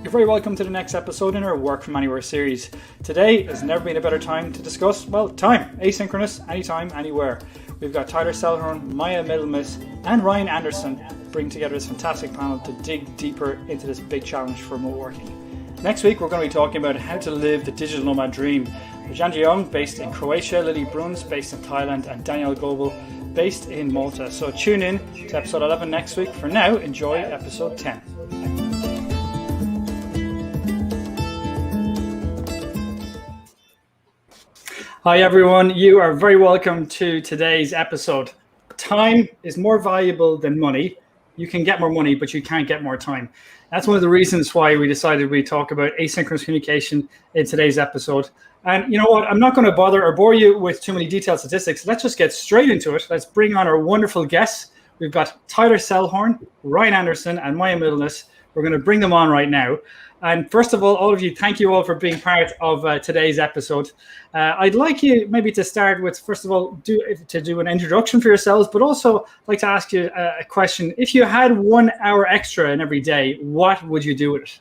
You're very welcome to the next episode in our Work From Anywhere series. Today has never been a better time to discuss, well, time, asynchronous, anytime, anywhere. We've got Tyler Selhorn, Maya Middlemiss, and Ryan Anderson bring together this fantastic panel to dig deeper into this big challenge for remote working. Next week, we're going to be talking about how to live the digital nomad dream. Jan Young, based in Croatia, Lily Bruns, based in Thailand, and Danielle Goebel, based in Malta. So tune in to episode 11 next week. For now, enjoy episode 10. Hi everyone, you are very welcome to today's episode. Time is more valuable than money. You can get more money, but you can't get more time. That's one of the reasons why we decided we talk about asynchronous communication in today's episode. And you know what? I'm not going to bother or bore you with too many detailed statistics. Let's just get straight into it. Let's bring on our wonderful guests. We've got Tyler Selhorn, Ryan Anderson, and Maya Middlemiss. We're going to bring them on right now. And first of all of you, thank you all for being part of today's episode. I'd like you maybe to start with, first of all, do an introduction for yourselves, but also like to ask you a question. If you had 1 hour extra in every day, what would you do with it?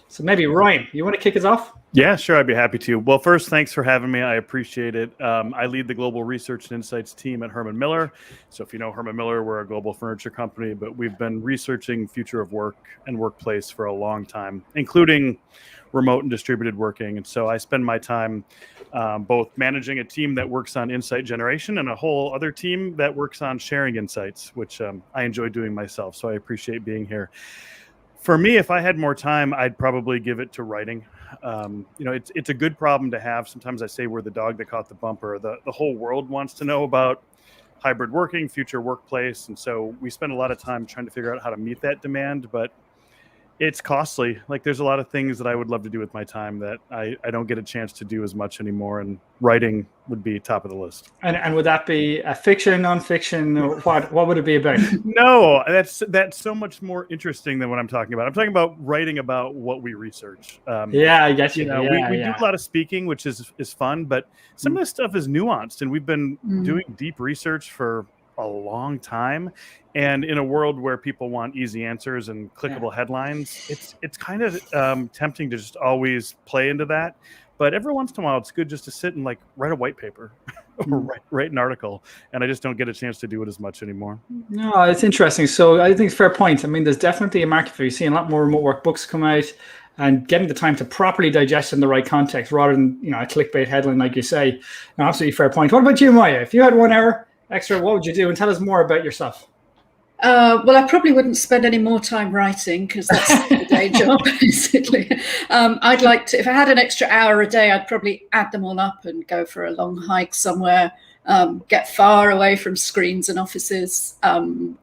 So maybe Ryan, you want to kick us off? Yeah, sure. I'd be happy to. Well, first, thanks for having me. I appreciate it. I lead the Global Research and Insights team at Herman Miller. So if you know Herman Miller, we're a global furniture company, but we've been researching future of work and workplace for a long time, including remote and distributed working. And so I spend my time both managing a team that works on insight generation and a whole other team that works on sharing insights, which I enjoy doing myself. So I appreciate being here. For me, if I had more time, I'd probably give it to writing. It's a good problem to have. Sometimes I say we're the dog that caught the bumper. The whole world wants to know about hybrid working, future workplace. And so we spend a lot of time trying to figure out how to meet that demand, but it's costly. Like there's a lot of things that I would love to do with my time that I don't get a chance to do as much anymore. And writing would be top of the list. And would that be a fiction, nonfiction, or what would it be about? No, that's so much more interesting than what I'm talking about. I'm talking about writing about what we research. Yeah, I guess we do a lot of speaking, which is fun, but some of this stuff is nuanced, and we've been doing deep research for a long time. And in a world where people want easy answers and clickable headlines, it's kind of tempting to just always play into that. But every once in a while, it's good just to sit and write a white paper or write an article. And I just don't get a chance to do it as much anymore. No, it's interesting. So I think it's a fair point. I mean, there's definitely a market for you. Seeing a lot more remote work books come out and getting the time to properly digest in the right context rather than, a clickbait headline, like you say. No, absolutely fair point. What about you, Maya? If you had 1 hour extra, what would you do? And tell us more about yourself. Well, I probably wouldn't spend any more time writing because that's the day job, basically. I'd like to, if I had an extra hour a day, I'd probably add them all up and go for a long hike somewhere, get far away from screens and offices, 1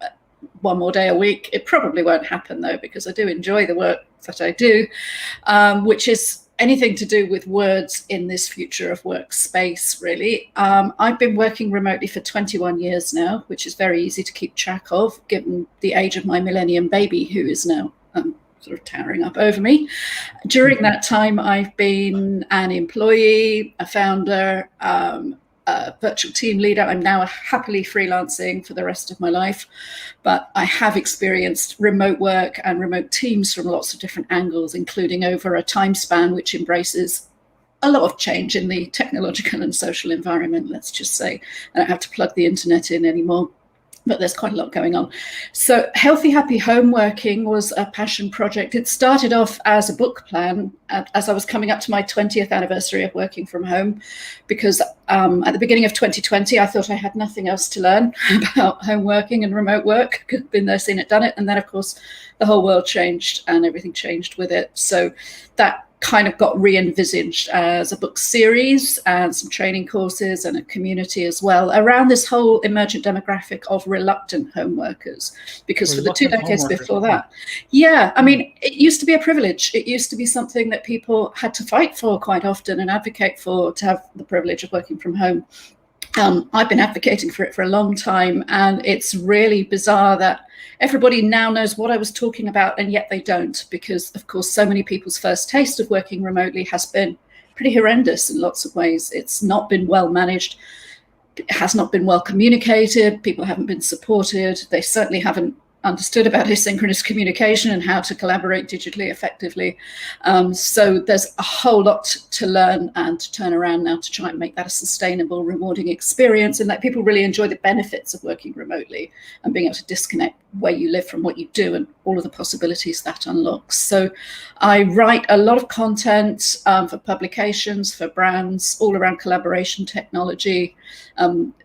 more day a week. It probably won't happen, though, because I do enjoy the work that I do, which is anything to do with words in this future of work space, really. I've been working remotely for 21 years now, which is very easy to keep track of, given the age of my millennium baby, who is now sort of towering up over me. During that time, I've been an employee, a founder, a virtual team leader. I'm now happily freelancing for the rest of my life, but I have experienced remote work and remote teams from lots of different angles, including over a time span which embraces a lot of change in the technological and social environment, let's just say. I don't have to plug the internet in anymore, but there's quite a lot going on. So Healthy, Happy Home Working was a passion project. It started off as a book plan as I was coming up to my 20th anniversary of working from home, because at the beginning of 2020, I thought I had nothing else to learn about home working and remote work. I'd been there, seen it, done it. And then, of course, the whole world changed and everything changed with it. So that kind of got re-envisaged as a book series and some training courses and a community as well around this whole emergent demographic of reluctant home workers, because for the 2 decades before that, I mean, it used to be a privilege. It used to be something that people had to fight for quite often and advocate for, to have the privilege of working from home. I've been advocating for it for a long time, and it's really bizarre that everybody now knows what I was talking about, and yet they don't, because, of course, so many people's first taste of working remotely has been pretty horrendous in lots of ways. It's not been well managed. It has not been well communicated. People haven't been supported. They certainly haven't understood about asynchronous communication and how to collaborate digitally effectively. So there's a whole lot to learn and to turn around now to try and make that a sustainable, rewarding experience, and let people really enjoy the benefits of working remotely and being able to disconnect where you live from what you do and all of the possibilities that unlocks. So I write a lot of content for publications, for brands, all around collaboration technology.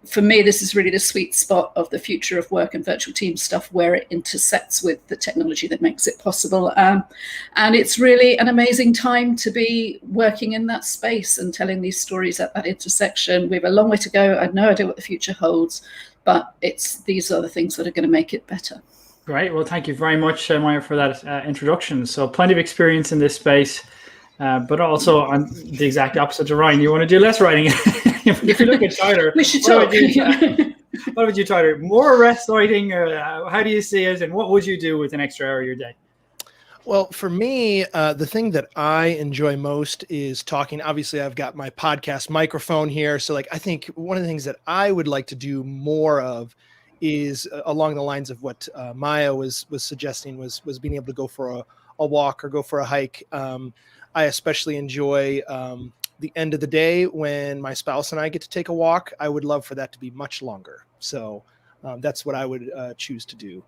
For me, this is really the sweet spot of the future of work and virtual team stuff, where it intersects with the technology that makes it possible. And it's really an amazing time to be working in that space and telling these stories at that intersection. We have a long way to go. I have no idea what the future holds, but these are the things that are going to make it better. Great. Well, thank you very much, Maya, for that introduction. So plenty of experience in this space, but also on the exact opposite to Ryan. You want to do less writing. If you look at Tyler, we should talk. What would you, Tyler? More rest writing, or how do you see it? And what would you do with an extra hour of your day? Well, for me, the thing that I enjoy most is talking. Obviously, I've got my podcast microphone here. So I think one of the things that I would like to do more of is along the lines of what Maya was suggesting was being able to go for a walk or go for a hike. I especially enjoy the end of the day when my spouse and I get to take a walk. I would love for that to be much longer. So that's what I would choose to do.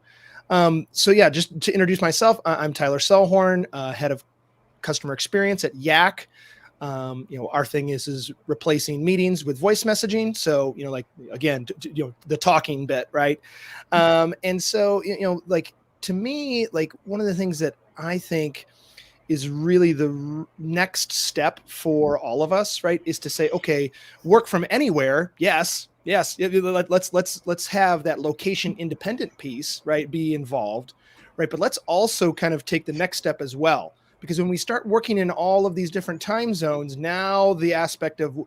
So yeah, just to introduce myself, I'm Tyler Selhorn, head of customer experience at Yak. Our thing is replacing meetings with voice messaging. So, again, the talking bit, right? And so, to me, one of the things that I think is really the next step for all of us, right, is to say, okay, work from anywhere. Yes. Let's have that location independent piece, right, be involved, right? But let's also kind of take the next step as well. Because when we start working in all of these different time zones, now the aspect of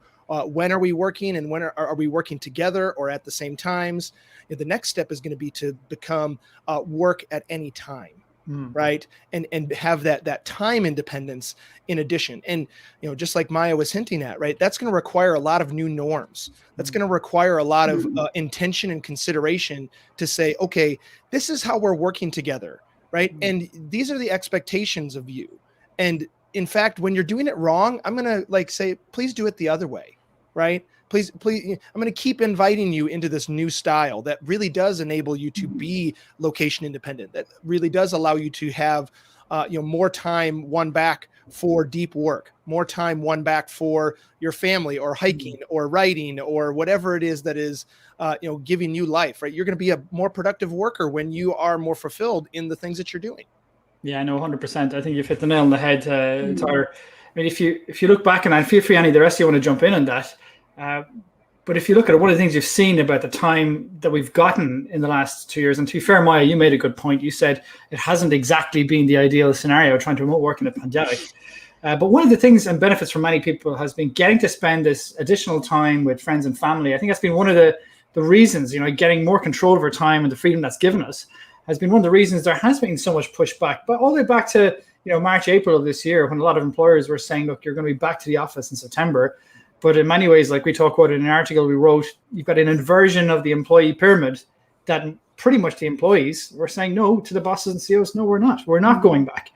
when are we working and when are we working together or at the same times, the next step is going to be to become work at any time, right? And have that time independence in addition. And, just like Maya was hinting at, right, that's going to require a lot of new norms. That's going to require a lot of intention and consideration to say, okay, this is how we're working together, right? And these are the expectations of you. And in fact, when you're doing it wrong, I'm going to say, please do it the other way, right? Please, I'm going to keep inviting you into this new style that really does enable you to be location independent, that really does allow you to have, more time won back for deep work, more time won back for your family or hiking or writing or whatever it is that is, giving you life, right? You're going to be a more productive worker when you are more fulfilled in the things that you're doing. Yeah, no, 100%. I think you've hit the nail on the head, Tyler. I mean, if you look back, and feel free, Annie, the rest of you want to jump in on that. But if you look at it, one of the things you've seen about the time that we've gotten in the last 2 years, and to be fair, Maya, you made a good point. You said it hasn't exactly been the ideal scenario trying to remote work in a pandemic. But one of the things and benefits for many people has been getting to spend this additional time with friends and family. I think that's been one of the reasons, getting more control over time and the freedom that's given us has been one of the reasons there has been so much pushback. But all the way back to March, April of this year, when a lot of employers were saying, look, you're going to be back to the office in September. But in many ways, like we talk about in an article we wrote, you've got an inversion of the employee pyramid that pretty much the employees were saying no to the bosses and CEOs. No, we're not. We're not going back.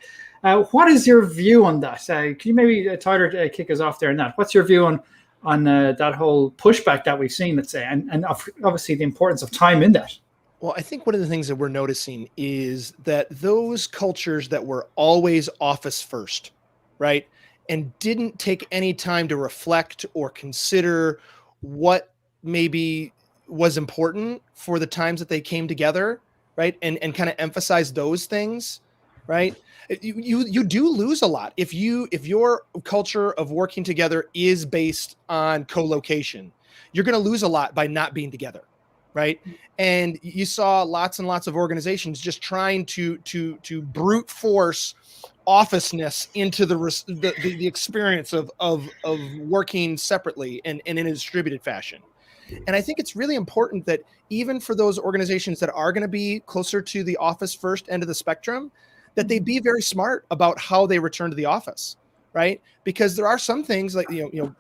What is your view on that? Can you maybe, Tyler, kick us off there on that? What's your view on that whole pushback that we've seen, let's say, and obviously the importance of time in that? Well, I think one of the things that we're noticing is that those cultures that were always office first, right, and didn't take any time to reflect or consider what maybe was important for the times that they came together, right, and kind of emphasize those things, right, you do lose a lot if your culture of working together is based on co-location. You're going to lose a lot by not being together. Right. And you saw lots and lots of organizations just trying to brute force officeness into the experience of working separately and in a distributed fashion. And I think it's really important that even for those organizations that are going to be closer to the office first end of the spectrum, that they be very smart about how they return to the office. right? Because there are some things like,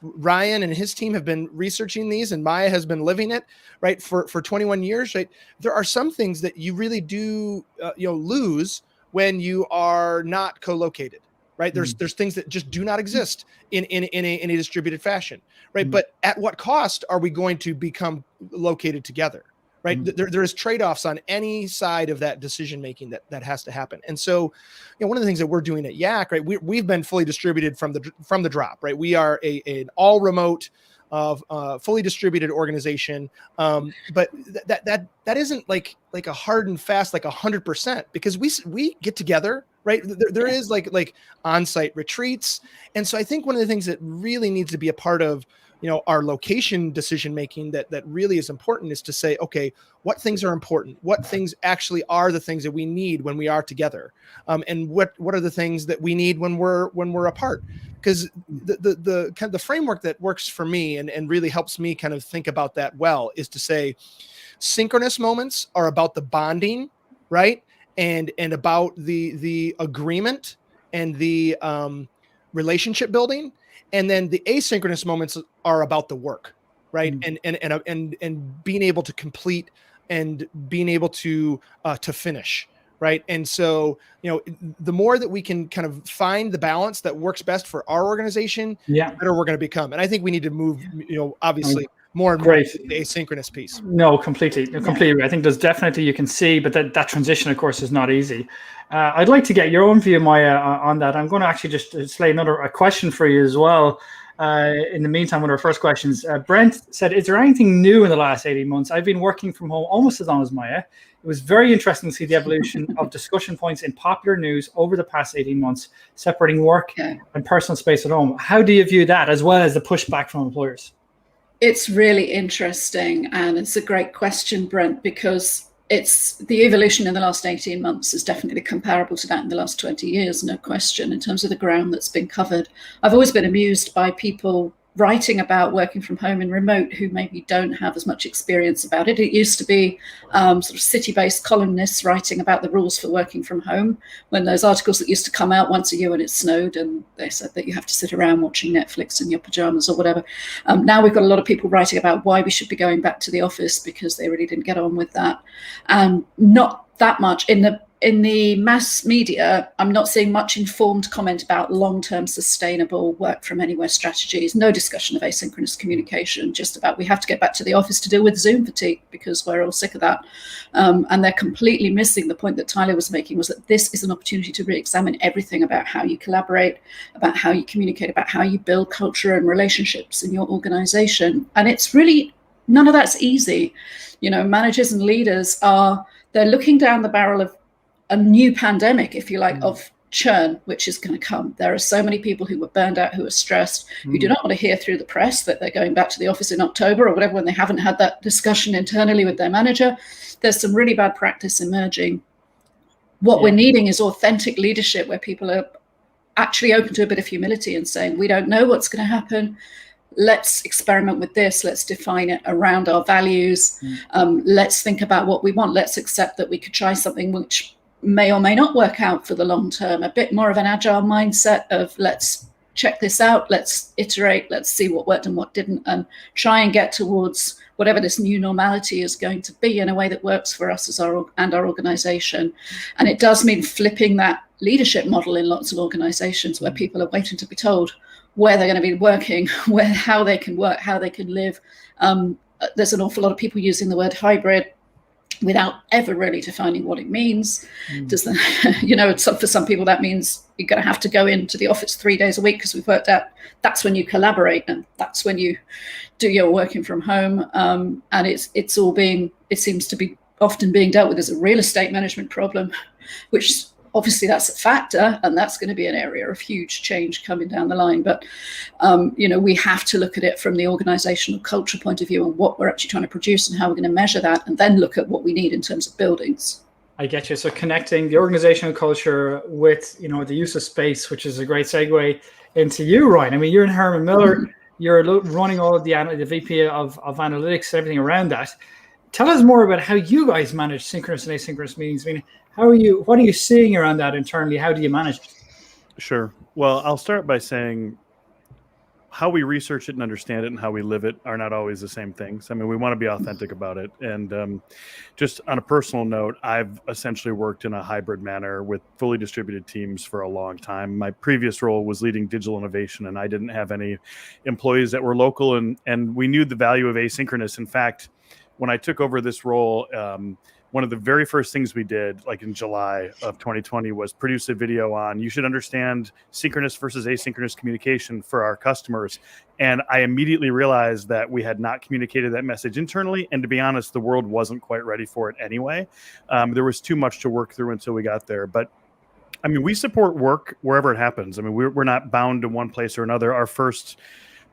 Ryan and his team have been researching these, and Maya has been living it, right, for 21 years, right? There are some things that you really do, lose when you are not co-located, right? There's things that just do not exist in a distributed fashion, right? But at what cost are we going to become located together? Right. There is trade-offs on any side of that decision-making that has to happen. And so, one of the things that we're doing at Yak, right, we've been fully distributed from the drop, right? We are an all remote, fully distributed organization. But that isn't like a hard and fast, like 100%, because we get together, right? There is like on-site retreats. And so I think one of the things that really needs to be a part of our location decision making that really is important is to say, okay, what things are important? What things actually are the things that we need when we are together? And what are the things that we need when we're apart? Because the kind of the framework that works for me and really helps me kind of think about that well is to say synchronous moments are about the bonding, right? And about the agreement and the relationship building. And then the asynchronous moments are about the work, right? And being able to complete and being able to finish, right? And so, the more that we can kind of find the balance that works best for our organization, the better we're going to become. And I think we need to move, obviously more and more to the asynchronous piece. No, completely. I think there's definitely, you can see, but that transition, of course, is not easy. I'd like to get your own view, Maya, on that. I'm going to actually just lay a question for you as well. In the meantime, one of our first questions, Brent said, is there anything new in the last 18 months? I've been working from home almost as long as Maya. It was very interesting to see the evolution of discussion points in popular news over the past 18 months, separating work and personal space at home. How do you view that, as well as the pushback from employers? It's really interesting, and it's a great question, Brent, because it's the evolution in the last 18 months is definitely comparable to that in the last 20 years, no question, in terms of the ground that's been covered. I've always been amused by people writing about working from home and remote who maybe don't have as much experience about it. It used to be sort of city-based columnists writing about the rules for working from home, when those articles that used to come out once a year when it snowed and they said that you have to sit around watching Netflix in your pajamas or whatever. Now we've got a lot of people writing about why we should be going back to the office because they really didn't get on with that. And not that much in the mass media, I'm not seeing much informed comment about long-term sustainable work from anywhere strategies. No discussion of asynchronous communication, just about we have to get back to the office to deal with Zoom fatigue because we're all sick of that. And they're completely missing the point that Tyler was making, was that this is an opportunity to re-examine everything about how you collaborate, about how you communicate, about how you build culture and relationships in your organization. And it's really, none of that's easy. Managers and leaders they're looking down the barrel of a new pandemic, if you like, of churn, which is going to come. There are so many people who were burned out, who are stressed, who do not want to hear through the press that they're going back to the office in October or whatever, when they haven't had that discussion internally with their manager. There's some really bad practice emerging. What we're needing is authentic leadership where people are actually open to a bit of humility and saying, we don't know what's going to happen. Let's experiment with this. Let's define it around our values. Let's think about what we want. Let's accept that we could try something which may or may not work out for the long term. A bit more of an agile mindset of let's check this out, let's iterate, let's see what worked and what didn't, and try and get towards whatever this new normality is going to be in a way that works for us as our organization. And it does mean flipping that leadership model in lots of organizations where people are waiting to be told where they're going to be working, how they can work, how they can live. There's an awful lot of people using the word hybrid without ever really defining what it means. Does that, for some people that means you're going to have to go into the office 3 days a week because we've worked out that's when you collaborate and that's when you do your working from home. And it's all it seems to be often being dealt with as a real estate management problem, which obviously that's a factor, and that's going to be an area of huge change coming down the line. But, we have to look at it from the organizational culture point of view and what we're actually trying to produce and how we're going to measure that, and then look at what we need in terms of buildings. I get you. So connecting the organizational culture with, the use of space, which is a great segue into you, Ryan. I mean, you're in Herman Miller, you're running all of the VP of analytics, everything around that. Tell us more about how you guys manage synchronous and asynchronous meetings. I mean, what are you seeing around that internally? How do you manage it? Sure. Well, I'll start by saying how we research it and understand it and how we live it are not always the same things. I mean, we want to be authentic about it. And just on a personal note, I've essentially worked in a hybrid manner with fully distributed teams for a long time. My previous role was leading digital innovation, and I didn't have any employees that were local, and we knew the value of asynchronous. In fact, when I took over this role, one of the very first things we did, like in July of 2020, was produce a video on you should understand synchronous versus asynchronous communication for our customers. And I immediately realized that we had not communicated that message internally. And to be honest, the world wasn't quite ready for it anyway. There was too much to work through until we got there. But I mean, we support work wherever it happens. I mean, we're not bound to one place or another. Our first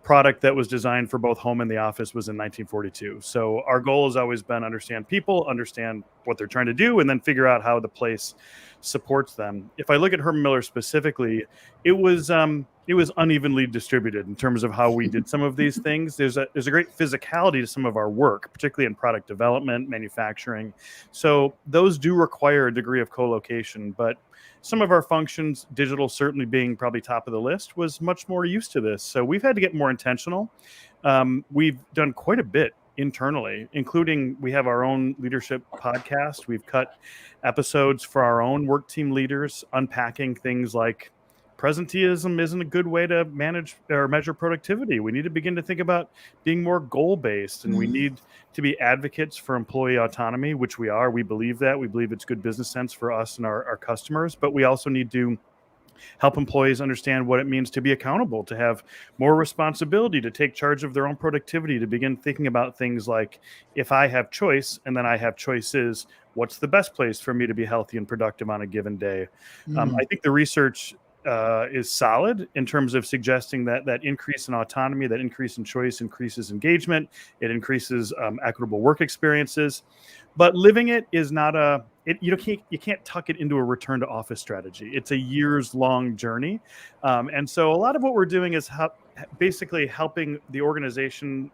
product that was designed for both home and the office was in 1942. So our goal has always been understand people, understand what they're trying to do, and then figure out how the place supports them. If I look at Herman Miller specifically, it was unevenly distributed in terms of how we did some of these things. There's a great physicality to some of our work, particularly in product development, manufacturing. So those do require a degree of co-location, but some of our functions, digital certainly being probably top of the list, was much more used to this. So we've had to get more intentional. We've done quite a bit internally, including we have our own leadership podcast. We've cut episodes for our own work team leaders, unpacking things like presenteeism isn't a good way to manage or measure productivity. We need to begin to think about being more goal-based, and we need to be advocates for employee autonomy, which we are. We believe that. We believe it's good business sense for us and our customers, but we also need to help employees understand what it means to be accountable, to have more responsibility, to take charge of their own productivity, to begin thinking about things like, if I have choice and then I have choices, what's the best place for me to be healthy and productive on a given day? I think the research is solid in terms of suggesting that increase in autonomy, that increase in choice increases engagement, it increases equitable work experiences. But living it is not you can't tuck it into a return to office strategy. It's a years long journey. And so a lot of what we're doing is basically helping the organization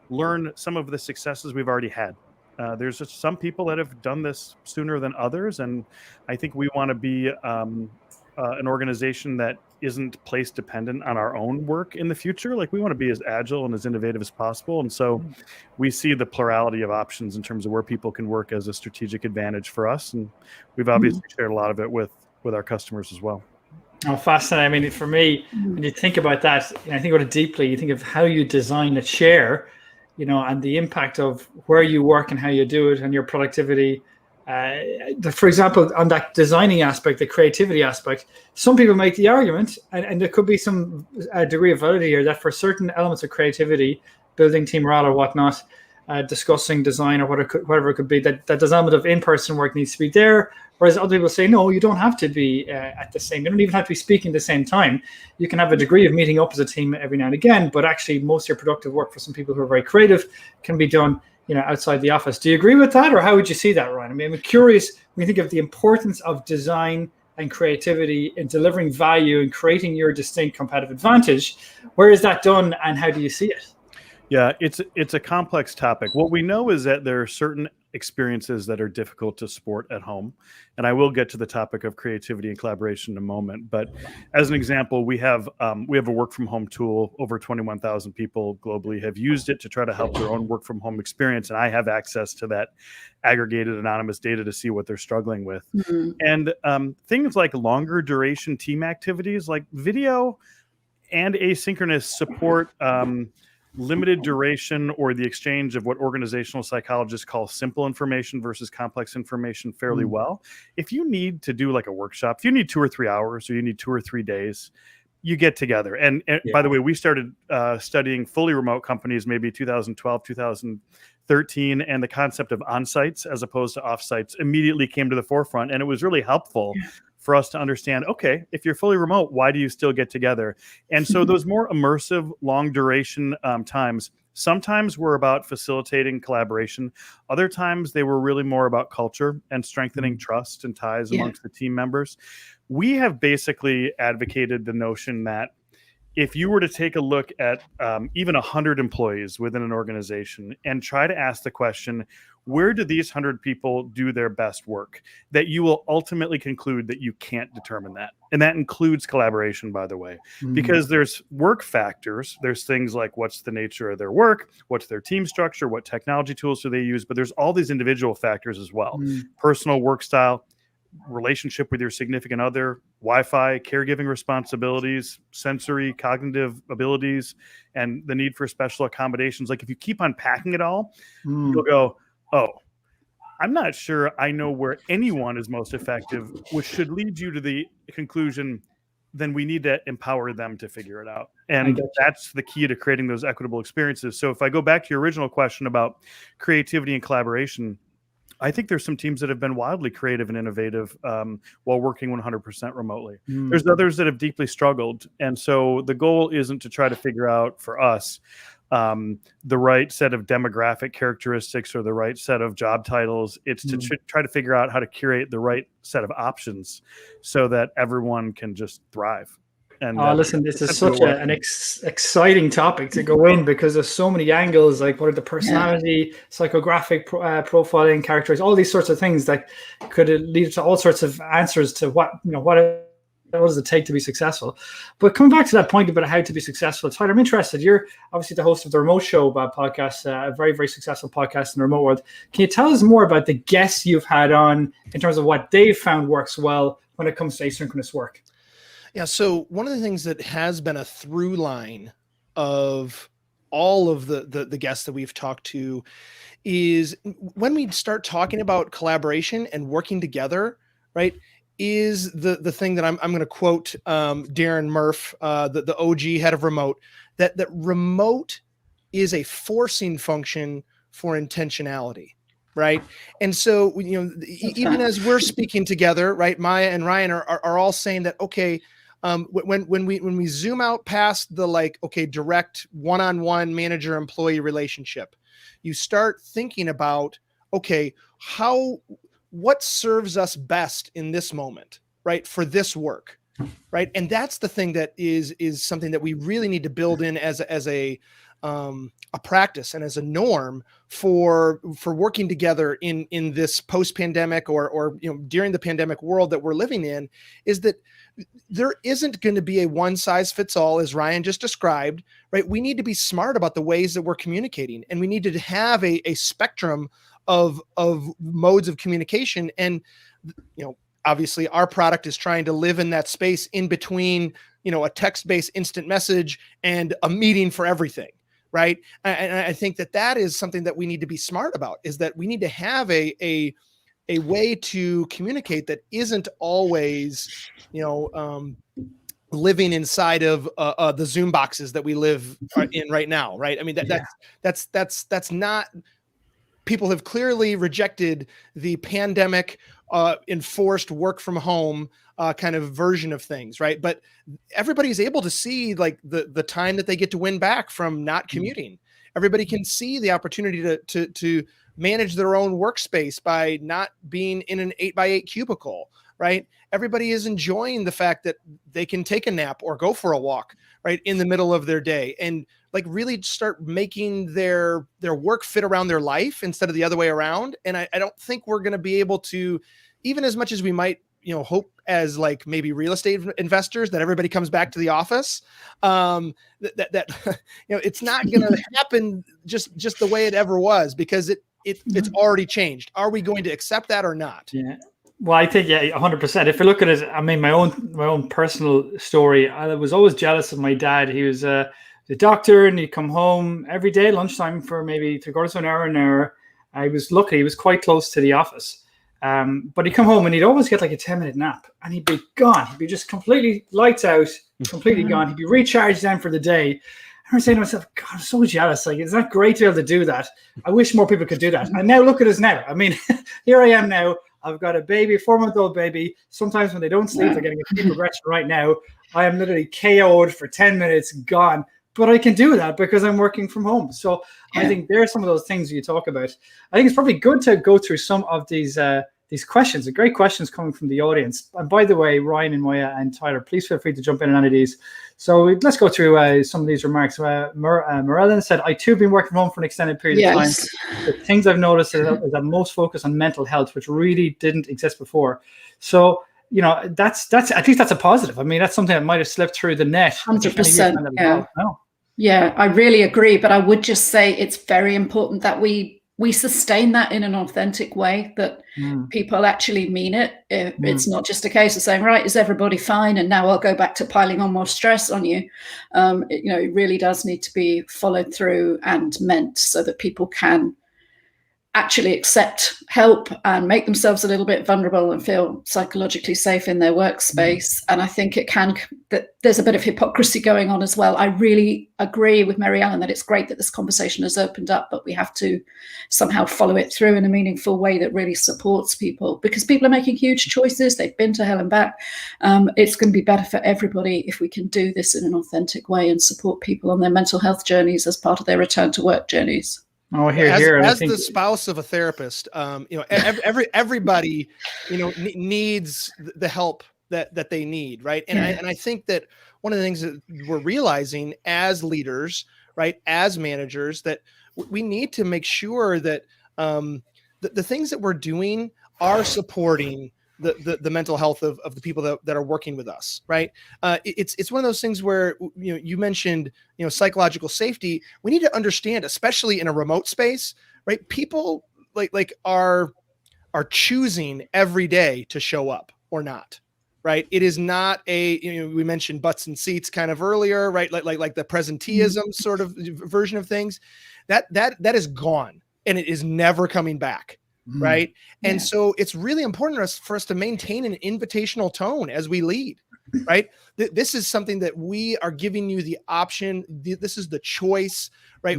learn some of the successes we've already had. There's just some people that have done this sooner than others. And I think we want to be an organization that isn't place dependent on our own work in the future. Like, we want to be as agile and as innovative as possible. And so we see the plurality of options in terms of where people can work as a strategic advantage for us. And we've obviously shared a lot of it with our customers as well. Oh, fascinating. I mean, for me, when you think about that, and I think about it deeply, you think of how you design a chair, and the impact of where you work and how you do it and your productivity. For example, on that designing aspect, the creativity aspect, some people make the argument, and there could be some degree of validity here, that for certain elements of creativity, building team morale or whatnot, discussing design or whatever it could be, that there's an element of in-person work needs to be there. Whereas other people say, no, you don't have to be at the same. You don't even have to be speaking at the same time. You can have a degree of meeting up as a team every now and again, but actually most of your productive work for some people who are very creative can be done outside the office. Do you agree with that, or how would you see that, Ryan? I mean, I'm curious when you think of the importance of design and creativity in delivering value and creating your distinct competitive advantage. Where is that done, and how do you see it? Yeah, it's a complex topic. What we know is that there are certain experiences that are difficult to support at home. And I will get to the topic of creativity and collaboration in a moment. But as an example, we have a work from home tool. Over 21,000 people globally have used it to try to help their own work from home experience. And I have access to that aggregated anonymous data to see what they're struggling with. And things like longer duration team activities, like video and asynchronous support, limited duration or the exchange of what organizational psychologists call simple information versus complex information fairly well. If you need to do like a workshop, if you need 2 or 3 hours or you need 2 or 3 days, you get together. And by the way, we started studying fully remote companies maybe 2012, 2013, and the concept of on-sites as opposed to off-sites immediately came to the forefront. And it was really helpful for us to understand, okay, if you're fully remote, why do you still get together? And so those more immersive, long duration times, sometimes were about facilitating collaboration. Other times they were really more about culture and strengthening trust and ties amongst the team members. We have basically advocated the notion that if you were to take a look at even 100 employees within an organization and try to ask the question, where do these 100 people do their best work, that you will ultimately conclude that you can't determine that. And that includes collaboration, by the way, because there's work factors. There's things like what's the nature of their work, what's their team structure, what technology tools do they use, but there's all these individual factors as well. Personal work style, relationship with your significant other, Wi-Fi, caregiving responsibilities, sensory, cognitive abilities, and the need for special accommodations. Like if you keep unpacking it all, you'll go, oh, I'm not sure I know where anyone is most effective, which should lead you to the conclusion, then we need to empower them to figure it out. And that's the key to creating those equitable experiences. So if I go back to your original question about creativity and collaboration, I think there's some teams that have been wildly creative and innovative while working 100% remotely. There's others that have deeply struggled. And so the goal isn't to try to figure out for us the right set of demographic characteristics or the right set of job titles. It's to try to figure out how to curate the right set of options so that everyone can just thrive. And listen, this is such an exciting topic to go in, because there's so many angles, like what are the personality, psychographic profiling, characteristics, all these sorts of things that could lead to all sorts of answers to what does it take to be successful. But coming back to that point about how to be successful, Tyler, I'm interested. You're obviously the host of the Remote Show podcast, a very, very successful podcast in the remote world. Can you tell us more about the guests you've had on in terms of what they've found works well when it comes to asynchronous work? Yeah. So one of the things that has been a through line of all of the guests that we've talked to is when we start talking about collaboration and working together, right, is the thing that I'm going to quote Darren Murph, the OG head of remote, that remote is a forcing function for intentionality. Right. And so, even as we're speaking together, right, Maya and Ryan are all saying that, okay, when we zoom out past the direct one-on-one manager-employee relationship, you start thinking about, okay, what serves us best in this moment, right, for this work, right? And that's the thing that is something that we really need to build in as a practice and as a norm for working together in this post-pandemic or during the pandemic world that we're living in, is that there isn't going to be a one size fits all, as Ryan just described, right? We need to be smart about the ways that we're communicating, and we need to have a spectrum of modes of communication. And, obviously our product is trying to live in that space in between, a text-based instant message and a meeting for everything. Right. And I think that is something that we need to be smart about, is that we need to have a way to communicate that isn't always, living inside of the Zoom boxes that we live in right now. Right. I mean, that's not, people have clearly rejected the pandemic enforced work from home kind of version of things, right? But everybody's able to see the time that they get to win back from not commuting. Everybody can see the opportunity to manage their own workspace by not being in an 8x8 cubicle, right? Everybody is enjoying the fact that they can take a nap or go for a walk, right, in the middle of their day, and really start making their work fit around their life instead of the other way around. And I don't think we're going to be able to, even as much as we might, hope as maybe real estate investors that everybody comes back to the office, it's not going to happen just the way it ever was, because it's already changed. Are we going to accept that or not? Yeah. Well, I think, 100%. If you look at it, I mean, my own personal story, I was always jealous of my dad. He was the doctor, and he'd come home every day lunchtime for maybe 3/4 of an hour. I was lucky; he was quite close to the office. But he'd come home and he'd always get like a 10-minute nap, and he'd be gone. He'd be just completely lights out, completely gone. He'd be recharged then for the day. I was saying to myself, God, I'm so jealous. It's not great to be able to do that. I wish more people could do that. And now look at us now. I mean, here I am now. I've got a baby, a 4-month-old baby. Sometimes when they don't sleep, they're getting a sleep regression right now. I am literally KO'd for 10 minutes, gone. But I can do that because I'm working from home. So I think there are some of those things you talk about. I think it's probably good to go through some of these these questions, the great questions coming from the audience. And by the way, Ryan and Maya and Tyler, please feel free to jump in on any of these. So let's go through some of these remarks. Morellen said, I too have been working from home for an extended period of time. The things I've noticed is that most focus on mental health, which really didn't exist before. So, you know, that's at least that's a positive. I mean, that's something that might have slipped through the net. 100%. Yeah. Yeah, I really agree. But I would just say it's very important that we sustain that in an authentic way, that people actually mean it. It's not just a case of saying, right, is everybody fine? And now I'll go back to piling on more stress on you. It really does need to be followed through and meant so that people can actually accept help and make themselves a little bit vulnerable and feel psychologically safe in their workspace. And I think that there's a bit of hypocrisy going on as well. I really agree with Mary Ellen that it's great that this conversation has opened up, but we have to somehow follow it through in a meaningful way that really supports people, because people are making huge choices. They've been to hell and back. It's going to be better for everybody if we can do this in an authentic way and support people on their mental health journeys as part of their return to work journeys. Oh, as the spouse of a therapist, everybody, needs the help that they need, right? And I think that one of the things that we're realizing as leaders, right, as managers, that we need to make sure that the things that we're doing are supporting the mental health of the people that are working with us, right? It's one of those things where you mentioned psychological safety. We need to understand, especially in a remote space, right? People are choosing every day to show up or not, right? It is not we mentioned butts and seats kind of earlier, right? Like the presenteeism sort of version of things that is gone and it is never coming back. Right. And so it's really important for us to maintain an invitational tone as we lead. Right. This is something that we are giving you the option. This is the choice. Right.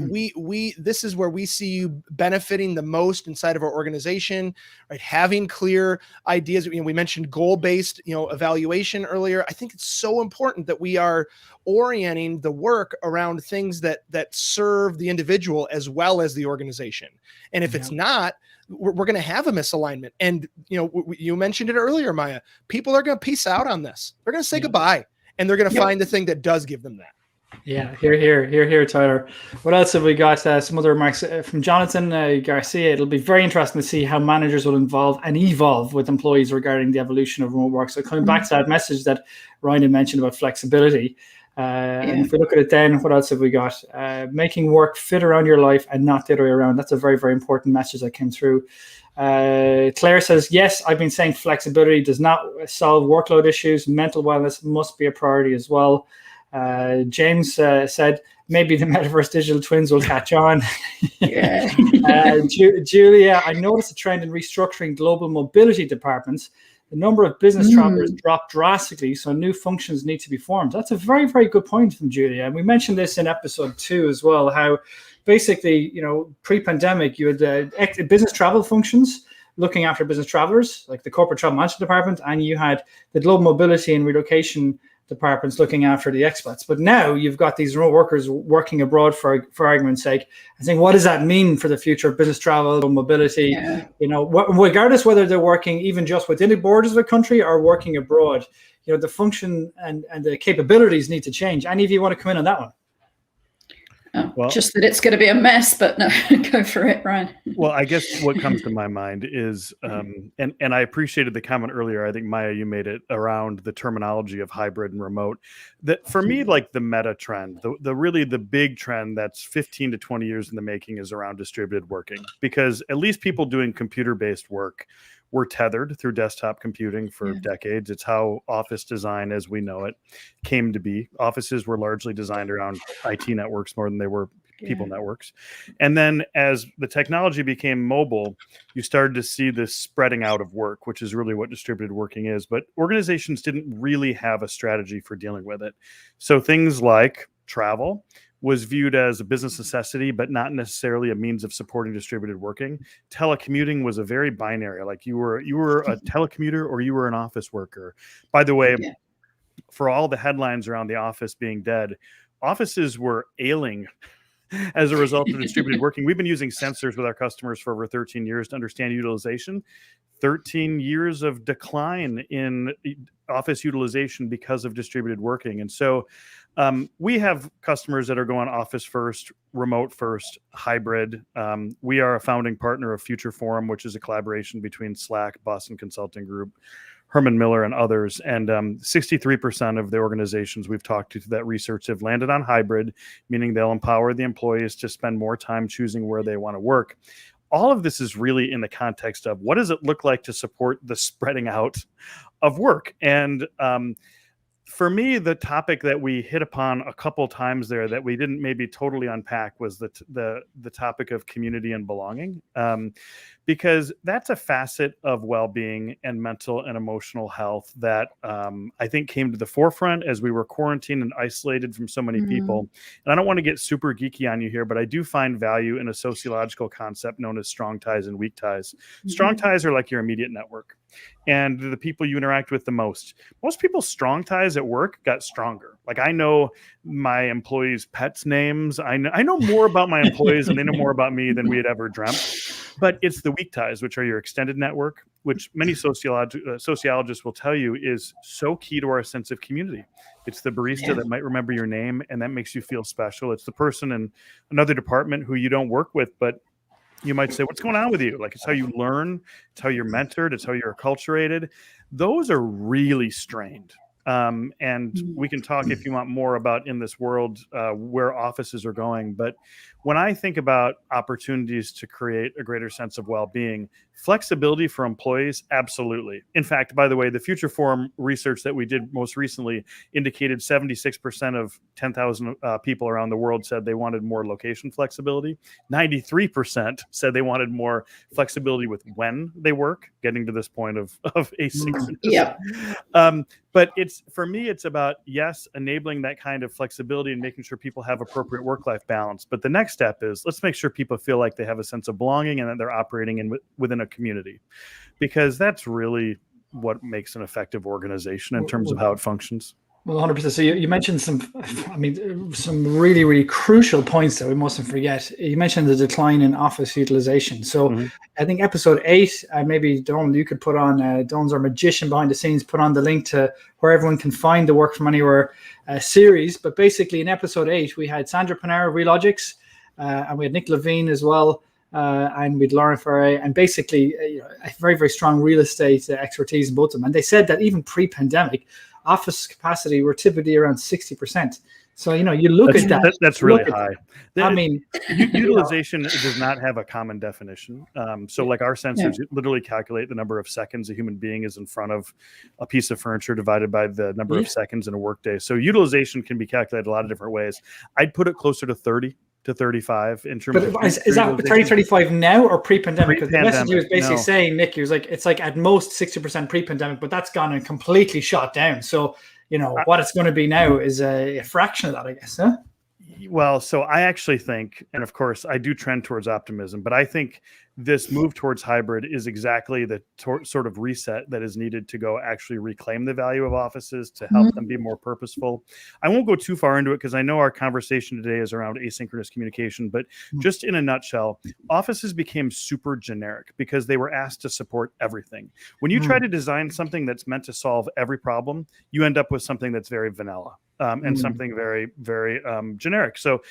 This is where we see you benefiting the most inside of our organization. Right. Having clear ideas. We mentioned goal-based, evaluation earlier. I think it's so important that we are orienting the work around things that serve the individual as well as the organization. And if it's not, we're going to have a misalignment. And, you mentioned it earlier, Maya, people are going to peace out on this. They're going to say goodbye and they're going to find the thing that does give them that. Yeah. Here, Tyler. What else have we got? Some other remarks from Jonathan Garcia. It'll be very interesting to see how managers will evolve with employees regarding the evolution of remote work. So coming back to that message that Ryan had mentioned about flexibility, and if we look at it then, what else have we got? Making work fit around your life and not the other way around. That's a very, very important message that came through. Claire says, yes, I've been saying flexibility does not solve workload issues. Mental wellness must be a priority as well. James said, maybe the metaverse digital twins will catch on. Julia, I noticed a trend in restructuring global mobility departments. The number of business travelers dropped drastically, so new functions need to be formed. That's a very, very good point from Julia. And we mentioned this in episode 2 as well, how basically, pre-pandemic, you had business travel functions looking after business travelers, like the corporate travel management department, and you had the global mobility and relocation departments looking after the expats. But now you've got these remote workers working abroad for argument's sake. I think, what does that mean for the future of business travel, mobility? Regardless whether they're working even just within the borders of the country or working abroad, the function and the capabilities need to change. Any of you want to come in on that one? Just that it's going to be a mess, but no, go for it, Ryan. Well, I guess what comes to my mind is, and I appreciated the comment earlier. I think, Maya, you made it around the terminology of hybrid and remote. That for me, like the meta trend, the big trend that's 15 to 20 years in the making is around distributed working, because at least people doing computer-based work were tethered through desktop computing for decades. It's how office design as we know it came to be. Offices were largely designed around IT networks more than they were people networks. And then as the technology became mobile, you started to see this spreading out of work, which is really what distributed working is. But organizations didn't really have a strategy for dealing with it. So things like travel was viewed as a business necessity, but not necessarily a means of supporting distributed working. Telecommuting was a very binary, like you were a telecommuter or you were an office worker. By the way, for all the headlines around the office being dead, offices were ailing as a result of distributed working. We've been using sensors with our customers for over 13 years to understand utilization. 13 years of decline in office utilization because of distributed working. And so we have customers that are going office first, remote first, hybrid. We are a founding partner of Future Forum, which is a collaboration between Slack, Boston Consulting Group, Herman Miller, and others. And 63% of the organizations we've talked to that research have landed on hybrid, meaning they'll empower the employees to spend more time choosing where they want to work. All of this is really in the context of what does it look like to support the spreading out of work? And for me, the topic that we hit upon a couple times there that we didn't maybe totally unpack was the topic of community and belonging, because that's a facet of well-being and mental and emotional health that I think came to the forefront as we were quarantined and isolated from so many people. And I don't want to get super geeky on you here, but I do find value in a sociological concept known as strong ties and weak ties. Strong ties are like your immediate network and the people you interact with the most. Most people's strong ties at work got stronger. Like I know my employees' pets' names. I know more about my employees and they know more about me than we had ever dreamt. But it's the weak ties, which are your extended network, which many sociologists will tell you is so key to our sense of community. It's the barista that might remember your name and that makes you feel special. It's the person in another department who you don't work with, but you might say, what's going on with you? Like, it's how you learn, it's how you're mentored, it's how you're acculturated. Those are really strained. And we can talk if you want more about in this world where offices are going. But when I think about opportunities to create a greater sense of well-being, flexibility for employees, absolutely. In fact, by the way, the Future Forum research that we did most recently indicated 76% of 10,000 people around the world said they wanted more location flexibility. 93% said they wanted more flexibility with when they work, getting to this point of asynchronous. Yeah. But for me, it's about, yes, enabling that kind of flexibility and making sure people have appropriate work-life balance. But the next step is let's make sure people feel like they have a sense of belonging and that they're operating within a community, because that's really what makes an effective organization in terms of how it functions. Well, 100%. So you mentioned some really, really crucial points that we mustn't forget. You mentioned the decline in office utilization. So I think episode 8, maybe Dawn, you could put on, Dawn's our magician behind the scenes, put on the link to where everyone can find the Work From Anywhere series. But basically in episode 8, we had Sandra Panera of Relogics, and we had Nick Levine as well. And with Lauren Ferre, and basically a very, very strong real estate expertise in both of them. And they said that even pre-pandemic, office capacity were typically around 60%. So, you look at that. That's really high. I mean, utilization does not have a common definition. So like our sensors literally calculate the number of seconds a human being is in front of a piece of furniture divided by the number of seconds in a workday. So utilization can be calculated a lot of different ways. I'd put it closer to 30 to 35 in terms of. Is that 30, 35 now or pre-pandemic? Because the message he was basically saying, Nick, he was like, it's like at most 60% pre-pandemic, but that's gone and completely shot down. So, what it's going to be now is a fraction of that, I guess. Huh? Well, so I actually think, and of course I do trend towards optimism, but I think this move towards hybrid is exactly the sort of reset that is needed to go actually reclaim the value of offices, to help them be more purposeful. I won't go too far into it because I know our conversation today is around asynchronous communication, but just in a nutshell, offices became super generic because they were asked to support everything. When you try to design something that's meant to solve every problem, you end up with something that's very vanilla. And something very, very generic. So,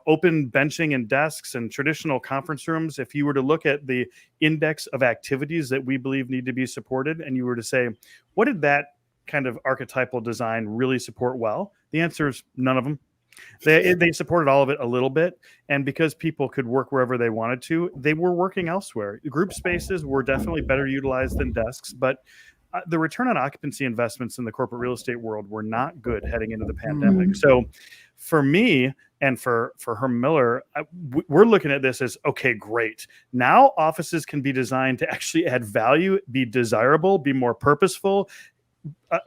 open benching and desks and traditional conference rooms, if you were to look at the index of activities that we believe need to be supported, and you were to say, what did that kind of archetypal design really support well? The answer is none of them. They supported all of it a little bit. And because people could work wherever they wanted to, they were working elsewhere. Group spaces were definitely better utilized than desks, but the return on occupancy investments in the corporate real estate world were not good heading into the pandemic. So for me and for Herman Miller, we're looking at this as, okay, great. Now offices can be designed to actually add value, be desirable, be more purposeful,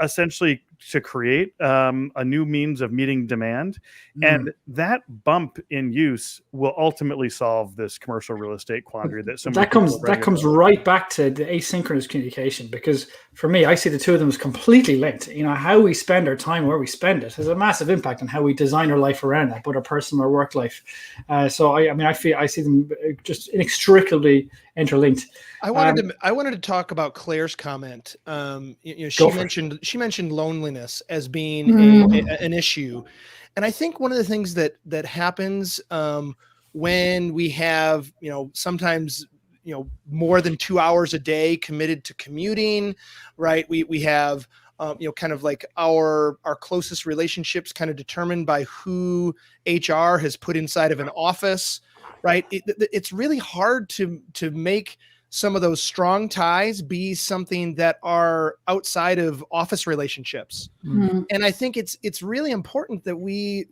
essentially to create a new means of meeting demand. And that bump in use will ultimately solve this commercial real estate quandary that so many that comes right back to the asynchronous communication, because for me, I see the two of them as completely linked. How we spend our time, where we spend it, has a massive impact on how we design our life around that, both our personal or work life. So I see them just inextricably interlinked. I wanted to talk about Claire's comment. She mentioned loneliness as being an issue, and I think one of the things that happens when we have sometimes more than 2 hours a day committed to commuting, right? We have kind of like our closest relationships kind of determined by who HR has put inside of an office, right? It's really hard to make some of those strong ties be something that are outside of office relationships. And I think it's really important that we,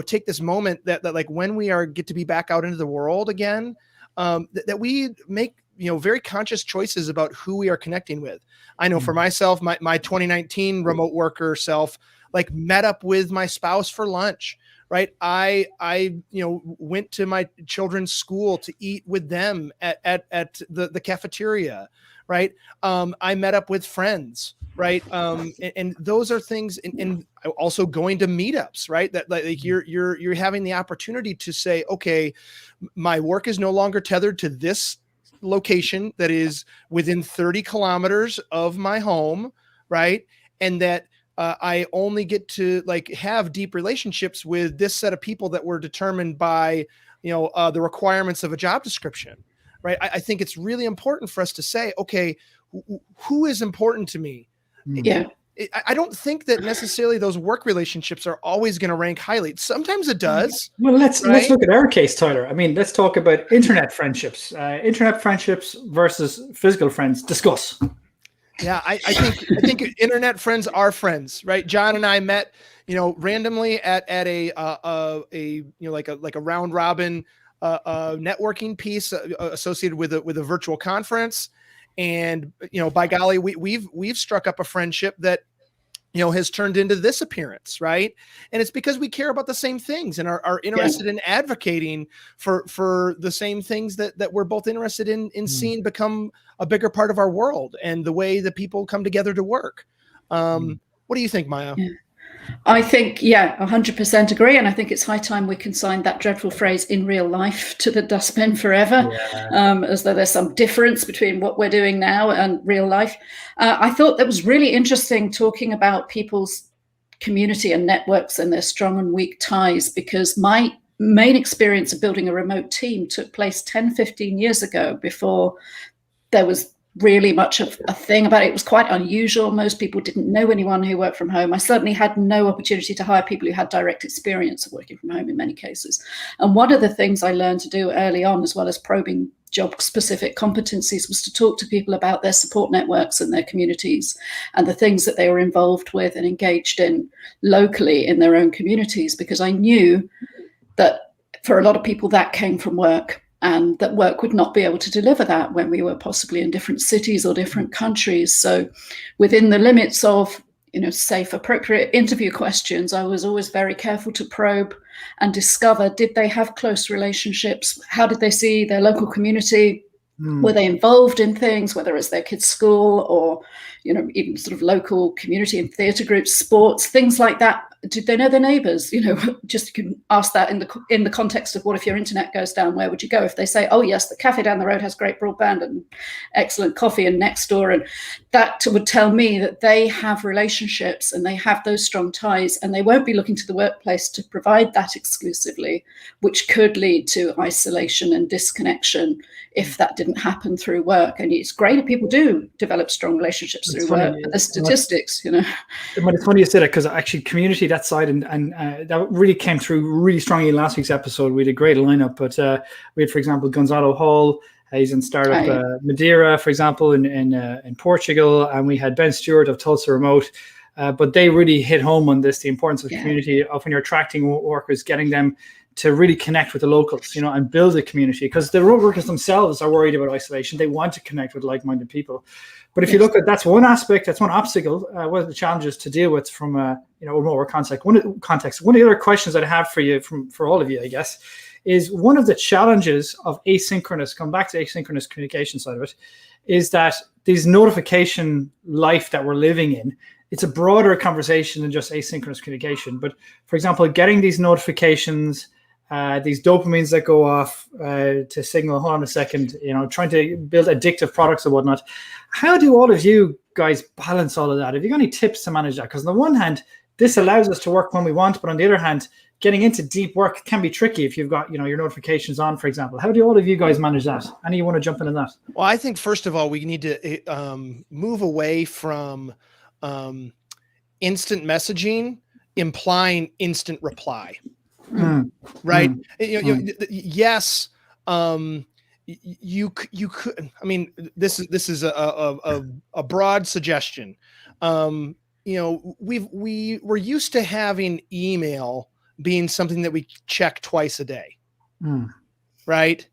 take this moment that like when we get to be back out into the world again, that we make, very conscious choices about who we are connecting with. I know for myself, my 2019 remote worker self, like met up with my spouse for lunch. Right. I went to my children's school to eat with them at the cafeteria. Right. I met up with friends. Right. And those are things, and also going to meetups, right. That like you're having the opportunity to say, okay, my work is no longer tethered to this location that is within 30 kilometers of my home. Right. And that, I only get to like have deep relationships with this set of people that were determined by, the requirements of a job description, right? I think it's really important for us to say, okay, who is important to me? Yeah. I don't think that necessarily those work relationships are always going to rank highly. Sometimes it does. Well, let's look at our case, Tyler. I mean, let's talk about internet friendships. Internet friendships versus physical friends. Discuss. Yeah, I think internet friends are friends, right? John and I met, randomly at a like a round robin networking piece associated with a virtual conference, and by golly, we've struck up a friendship that has turned into this appearance, right? And it's because we care about the same things and are interested in advocating for the same things that we're both interested in seeing become a bigger part of our world and the way that people come together to work. What do you think, Maya? Yeah. I think, 100% agree. And I think it's high time we consigned that dreadful phrase "in real life" to the dustbin forever, as though there's some difference between what we're doing now and real life. I thought that was really interesting talking about people's community and networks and their strong and weak ties, because my main experience of building a remote team took place 10, 15 years ago, before there was really much of a thing about it. It was quite unusual. Most people didn't know anyone who worked from home. I certainly had no opportunity to hire people who had direct experience of working from home in many cases. And one of the things I learned to do early on, as well as probing job-specific competencies, was to talk to people about their support networks and their communities and the things that they were involved with and engaged in locally in their own communities, because I knew that for a lot of people that came from work, and that work would not be able to deliver that when we were possibly in different cities or different countries. So within the limits of, safe, appropriate interview questions, I was always very careful to probe and discover, did they have close relationships? How did they see their local community? Were they involved in things, whether it's their kids' school or, even sort of local community and theatre groups, sports, things like that? Did they know their neighbours? Just you can ask that in the context of, what if your internet goes down? Where would you go? If they say, oh yes, the cafe down the road has great broadband and excellent coffee, and next door, and that would tell me that they have relationships and they have those strong ties, and they won't be looking to the workplace to provide that exclusively, which could lead to isolation and disconnection if that didn't happen through work. And it's great if people do develop strong relationships through work, but the statistics, But it's funny you said it, because actually community, that side, and that really came through really strongly in last week's episode. We had a great lineup, but we had, for example, Gonzalo Hall. He's in startup Madeira, for example, in Portugal, and we had Ben Stewart of Tulsa Remote. But they really hit home on this, the importance of community, of when you're attracting workers, getting them to really connect with the locals, and build a community, because the remote workers themselves are worried about isolation. They want to connect with like-minded people. But if you look at, that's one aspect, that's one obstacle, one of the challenges to deal with from a remote work context. One of the other questions that I have for you, for all of you, I guess, is one of the challenges of asynchronous, come back to asynchronous communication side of it, is that these notification life that we're living in, it's a broader conversation than just asynchronous communication. But for example, getting these notifications, these dopamines that go off to signal, hold on a second, trying to build addictive products and whatnot. How do all of you guys balance all of that? Have you got any tips to manage that? Because on the one hand, this allows us to work when we want, but on the other hand, getting into deep work can be tricky if you've got, your notifications on, for example. How do all of you guys manage that? Any you want to jump into that? Well, I think first of all, we need to move away from instant messaging implying instant reply. Right. Yes. You could, I mean, this is a broad suggestion. We're used to having email being something that we check twice a day. Right.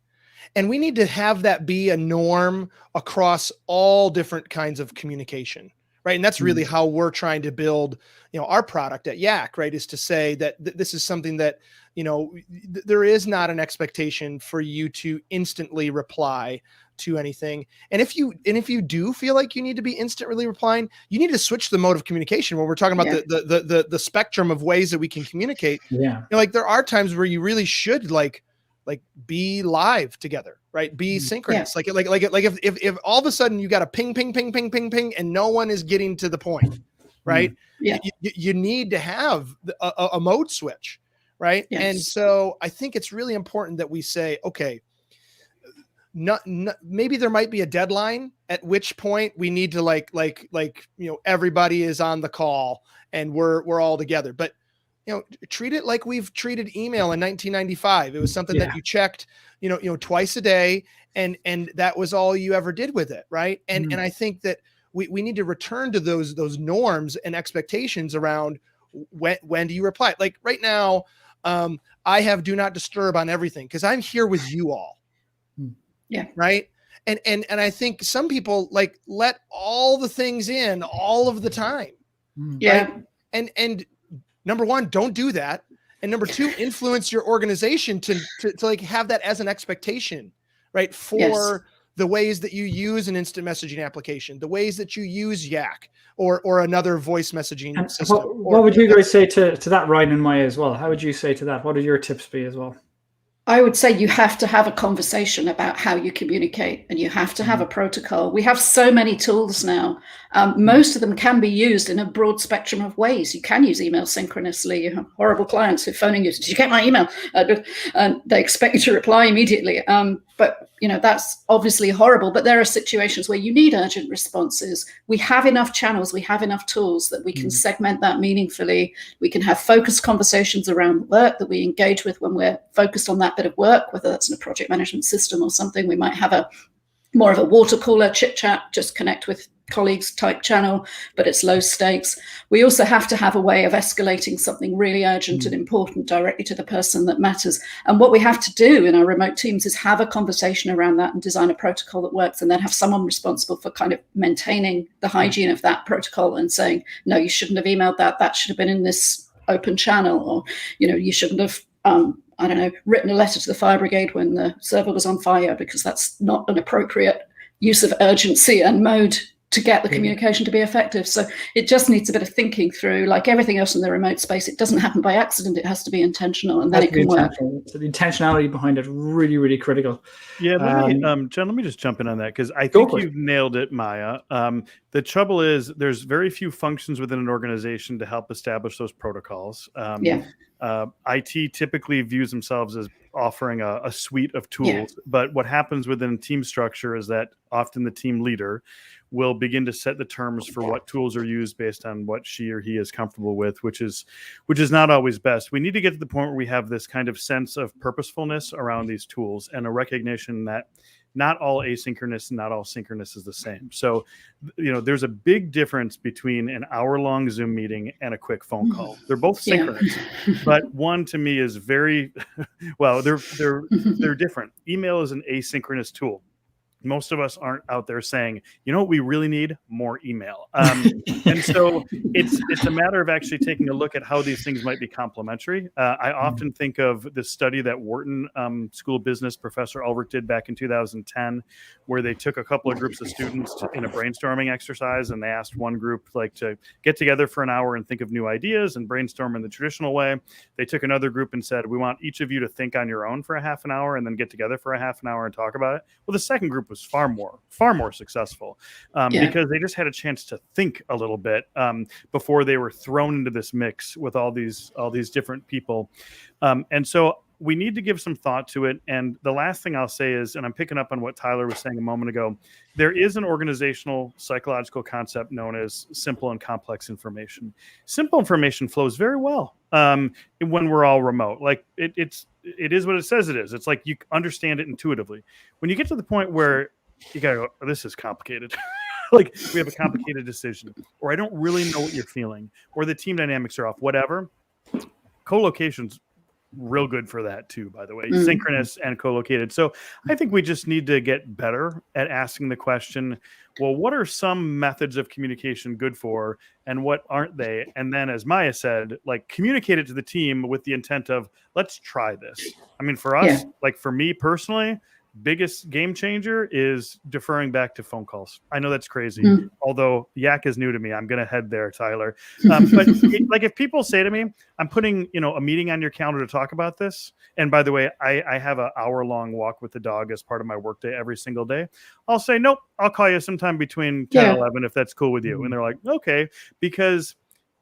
And we need to have that be a norm across all different kinds of communication. Right. And that's really how we're trying to build, our product at Yak, right, is to say that this is something that, there is not an expectation for you to instantly reply to anything. And if you do feel like you need to be instantly replying, you need to switch the mode of communication when we're talking about the spectrum of ways that we can communicate. Yeah. Like there are times where you really should like be live together, right? Be synchronous. Like if all of a sudden you got a ping, and no one is getting to the point, right? You need to have a mode switch, right? Yes. And so I think it's really important that we say, okay, maybe there might be a deadline at which point we need to everybody is on the call and we're all together, but treat it like we've treated email in 1995. It was something that you checked, twice a day, and that was all you ever did with it, right? And I think that we need to return to those norms and expectations around when do you reply. Like right now, I have do not disturb on everything because I'm here with you all. Yeah. Right. And I think some people let all the things in all of the time. Yeah. Right? And number one, don't do that. And number two, influence your organization to have that as an expectation, right? For the ways that you use an instant messaging application, the ways that you use Yak or another voice messaging system. What would you guys say to that, Ryan and Maya, as well? How would you say to that? What would your tips be as well? I would say you have to have a conversation about how you communicate, and you have to have a protocol. We have so many tools now. Most of them can be used in a broad spectrum of ways. You can use email synchronously. You have horrible clients who are phoning you, did you get my email? And they expect you to reply immediately. But that's obviously horrible. But there are situations where you need urgent responses. We have enough channels, we have enough tools that we can segment that meaningfully. We can have focused conversations around work that we engage with when we're focused on that bit of work, whether that's in a project management system or something. We might have more of a water cooler chit chat, just connect with colleagues type channel, but it's low stakes. We also have to have a way of escalating something really urgent and important directly to the person that matters. And what we have to do in our remote teams is have a conversation around that and design a protocol that works, and then have someone responsible for kind of maintaining the hygiene of that protocol and saying, no, you shouldn't have emailed that. That should have been in this open channel, or, you shouldn't have, written a letter to the fire brigade when the server was on fire, because that's not an appropriate use of urgency and mode to get the communication to be effective. So it just needs a bit of thinking through, like everything else in the remote space. It doesn't happen by accident. It has to be intentional, and then it can work. So the intentionality behind it, really, really critical. Yeah, John, let me just jump in on that, because I think you've nailed it, Maya. The trouble is there's very few functions within an organization to help establish those protocols. IT typically views themselves as offering a suite of tools, but what happens within team structure is that often the team leader will begin to set the terms for what tools are used based on what she or he is comfortable with, which is not always best. We need to get to the point where we have this kind of sense of purposefulness around these tools and a recognition that not all asynchronous and not all synchronous is the same. So, there's a big difference between an hour-long Zoom meeting and a quick phone call. They're both synchronous, but one to me is very, well, they're different. Email is an asynchronous tool. Most of us aren't out there saying, what we really need? More email. And so it's a matter of actually taking a look at how these things might be complementary. I often think of the study that Wharton School of Business professor Ulrich did back in 2010, where they took a couple of groups of students in a brainstorming exercise, and they asked one group to get together for an hour and think of new ideas and brainstorm in the traditional way. They took another group and said, we want each of you to think on your own for a half an hour and then get together for a half an hour and talk about it. Well, the second group was far more successful because they just had a chance to think a little bit before they were thrown into this mix with all these different people. And so we need to give some thought to it. And the last thing I'll say is, and I'm picking up on what Tyler was saying a moment ago, there is an organizational psychological concept known as simple and complex information. Simple information flows very well when we're all remote. Like it is what it says it is. It's like you understand it intuitively. When you get to the point where you gotta go, oh, this is complicated. Like we have a complicated decision, or I don't really know what you're feeling, or the team dynamics are off, whatever. Co-location's real good for that too, by the way, synchronous and co-located. So I think we just need to get better at asking the question, well, what are some methods of communication good for and what aren't they? And then, as Maya said, like communicate it to the team with the intent of, let's try this. I mean, for us, like for me personally, biggest game changer is deferring back to phone calls. I know that's crazy. Although Yak is new to me, I'm going to head there, Tyler. But like if people say to me, I'm putting, a meeting on your calendar to talk about this. And by the way, I have an hour-long walk with the dog as part of my workday every single day. I'll say, nope, I'll call you sometime between 10 and 11 if that's cool with you. And they're like, okay, because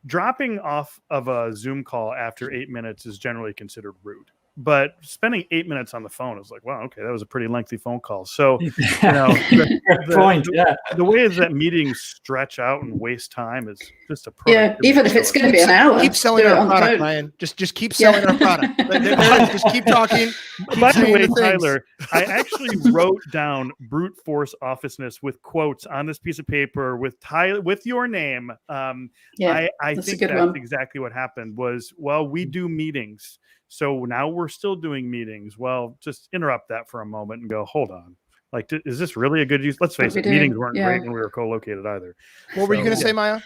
dropping off of a Zoom call after 8 minutes is generally considered rude. But spending 8 minutes on the phone is like, wow, okay, that was a pretty lengthy phone call. So, the way that meetings stretch out and waste time is just a product. Yeah, even if it's going to be an hour. Keep selling our product, Ryan. Just keep selling our product. Just keep talking. By the way, Tyler, I actually wrote down brute force officeness with quotes on this piece of paper with your name. I think that's exactly what happened was, well, we do meetings. So now we're still doing meetings. Well, just interrupt that for a moment and go, hold on. Like, is this really a good use? Let's face it, meetings weren't great when we were co-located either. What were you going to say, Maya?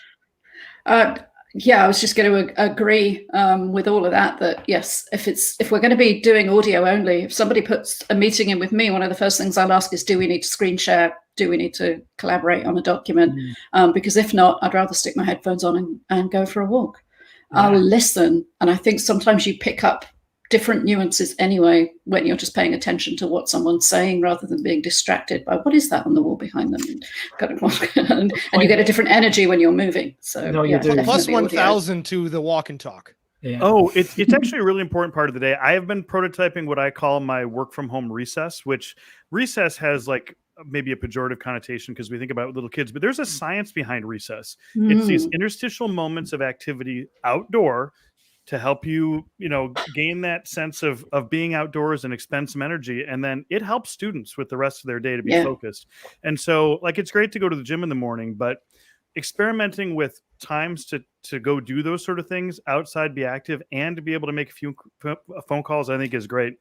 I was just going to agree with all of that. That yes, if we're going to be doing audio only, if somebody puts a meeting in with me, one of the first things I'll ask is, do we need to screen share? Do we need to collaborate on a document? Because if not, I'd rather stick my headphones on and go for a walk. I'll listen, and I think sometimes you pick up different nuances anyway when you're just paying attention to what someone's saying rather than being distracted by what is that on the wall behind them, and you get a different energy when you're moving. So plus 1,000 to the walk and talk. Oh, it's actually a really important part of the day. I have been prototyping what I call my work from home recess, which recess has like maybe a pejorative connotation because we think about little kids, but there's a science behind recess. It's these interstitial moments of activity outdoor to help you, gain that sense of being outdoors and expend some energy. And then it helps students with the rest of their day to be focused. And so like, it's great to go to the gym in the morning, but experimenting with times to go do those sort of things outside, be active, and to be able to make a few phone calls, I think is great.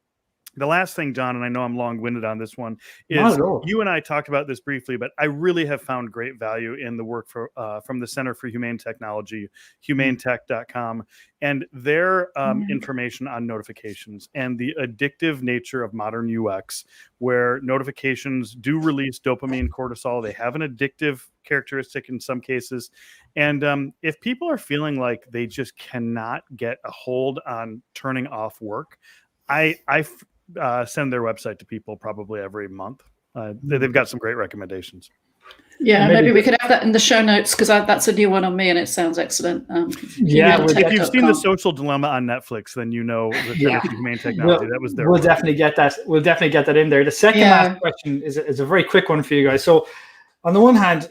The last thing, John, and I know I'm long-winded on this one, is you and I talked about this briefly, but I really have found great value in the work from the Center for Humane Technology, humanetech.com, and their information on notifications and the addictive nature of modern UX, where notifications do release dopamine, cortisol. They have an addictive characteristic in some cases. And if people are feeling like they just cannot get a hold on turning off work, I send their website to people probably every month. They've got some great recommendations. Yeah, maybe we could have that in the show notes because that's a new one on me and it sounds excellent. If you've seen The Social Dilemma on Netflix, then you know the Humane Technology. That was there. We'll definitely get that. We'll definitely get that in there. The second last question is a very quick one for you guys. So, on the one hand,